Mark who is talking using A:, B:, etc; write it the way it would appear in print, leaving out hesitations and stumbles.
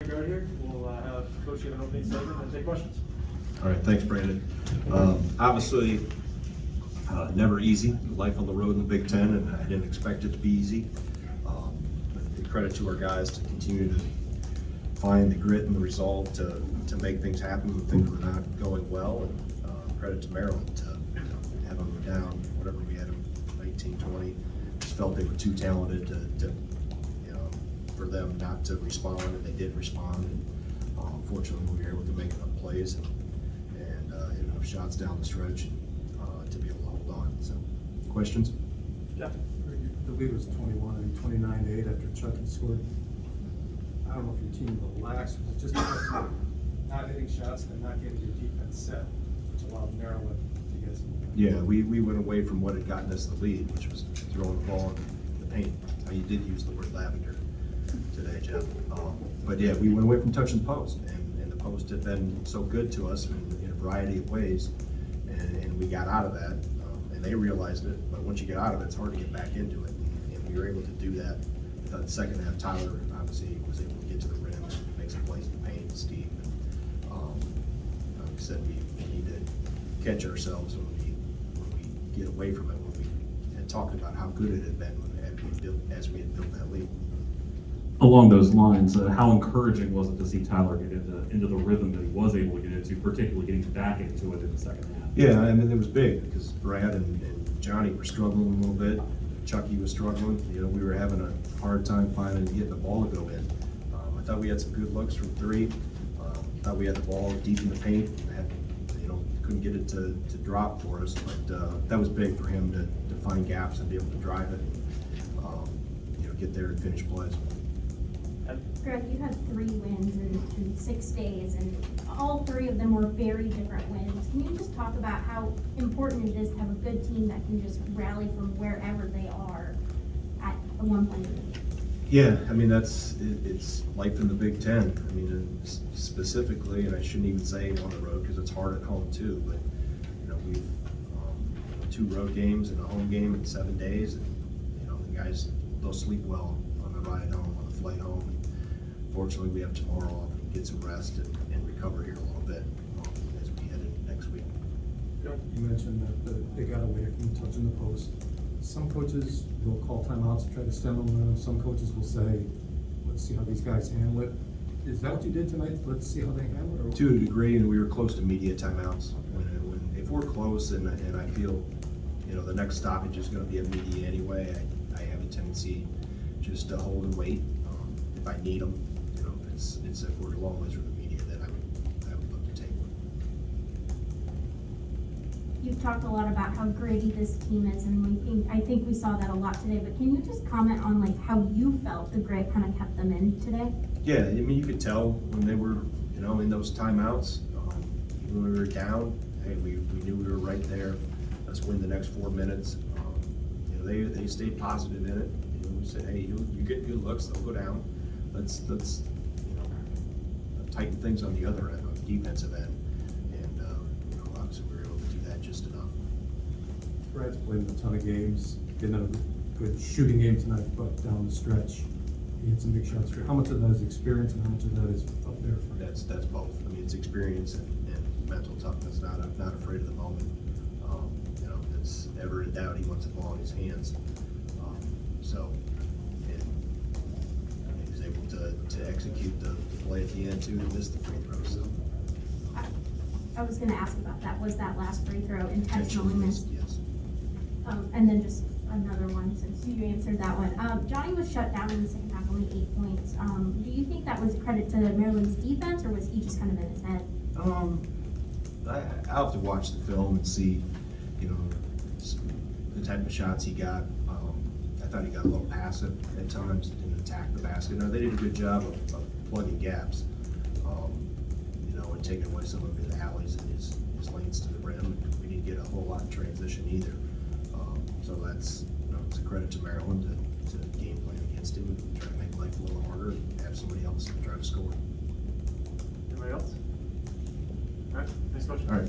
A: Gard here. We'll have Coach give an opening statement and take questions.
B: All right, thanks, Brandon. Obviously, never easy, life on the road in the Big Ten, and I didn't expect it to be easy. But credit to our guys to continue to find the grit and the resolve to make things happen when things were not going well, and credit to Maryland to have them down, whatever we had them, 19-20. Just felt they were too talented to for them not to respond, and they did respond. And fortunately, we were able to make enough plays and enough shots down the stretch to be able to hold on. So, questions?
A: Yeah.
C: The lead was 21 and 29-8 after Chuck had scored. I don't know if your team relaxed, but just because of not hitting shots and not getting your defense set, which allowed Maryland to get some.
B: Yeah, we went away from what had gotten us the lead, which was throwing the ball in the paint. You did use the word lavender today, Jeff. But yeah, we went away from touching the post, and the post had been so good to us in a variety of ways, and we got out of that, and they realized it. But once you get out of it, it's hard to get back into it, and we were able to do that. The second half, Tyler obviously was able to get to the rim and make some plays in the paint. Steve, like I said, we need to catch ourselves when we get away from it. When we had talked about how good it had been as we had built that lead.
D: Along those lines, how encouraging was it to see Tyler get into the rhythm that he was able to get into, particularly getting back into it in the second half?
B: Yeah, I mean, it was big because Brad and Johnny were struggling a little bit. Chucky was struggling. We were having a hard time finding getting the ball to go in. I thought we had some good looks from three. Thought we had the ball deep in the paint. Couldn't get it to drop for us, but that was big for him to find gaps and be able to drive it. Get there and finish plays.
E: Greg, you had 3 wins in 6 days, and all 3 of them were very different wins. Can you just talk about how important it is to have a good team that can just rally from wherever they are at a one-point lead?
B: Yeah, I mean, it's life in the Big Ten. I mean, specifically, and I shouldn't even say on the road because it's hard at home too, but we've 2 road games and a home game in 7 days, and the guys, they'll sleep well on the ride home, on the flight home. Fortunately, we have tomorrow off and get some rest and recover here a little bit as we head into next week.
C: You mentioned that they got away from touching the post. Some coaches will call timeouts to try to stem the momentum. Some coaches will say, let's see how these guys handle it. Is that what you did tonight? Let's see how they handle it?
B: To a degree, and we were close to media timeouts. If we're close and I feel the next stoppage is going to be a media anyway, I have a tendency just to hold and wait if I need them. If we're long ways from the media, then I would look to take one.
E: You've talked a lot about how gritty this team is, and I think we saw that a lot today, but can you just comment on how you felt the grit kind of kept them in today?
B: Yeah, I mean, you could tell when they were, in those timeouts, even when we were down, hey, we knew we were right there. Let's win the next 4 minutes. They stayed positive in it. We said, hey, you get good looks, they'll go down. Let's tighten things on the other end, on the defensive end, and obviously we were able to do that just enough.
C: Brad's played in a ton of games, getting a good shooting game tonight, but down the stretch, he had some big shots. How much of that is experience, and how much of that is up there for
B: That's both. I mean, it's experience and mental toughness. Not afraid of the moment. It's ever in doubt, he wants the ball in his hands. He was able to execute the play at the end too, to miss the free throw. So
E: I was going to ask about that. Was that last free throw intentionally missed?
B: Yes.
E: And then just another one, since you answered that one. Johnny was shut down in the second half, only 8 points. Do you think that was credit to Maryland's defense, or was he just kind of in his head?
B: I'll have to watch the film and see, the type of shots he got. I thought he got a little passive at times, didn't attack the basket. No, they did a good job of plugging gaps, and taking away some of his alleys and his lanes to the rim. We didn't get a whole lot in transition either. So that's, it's a credit to Maryland to game plan against him and try to make life a little harder and have somebody else try to score.
A: Anybody else? All right, next question.
B: All right.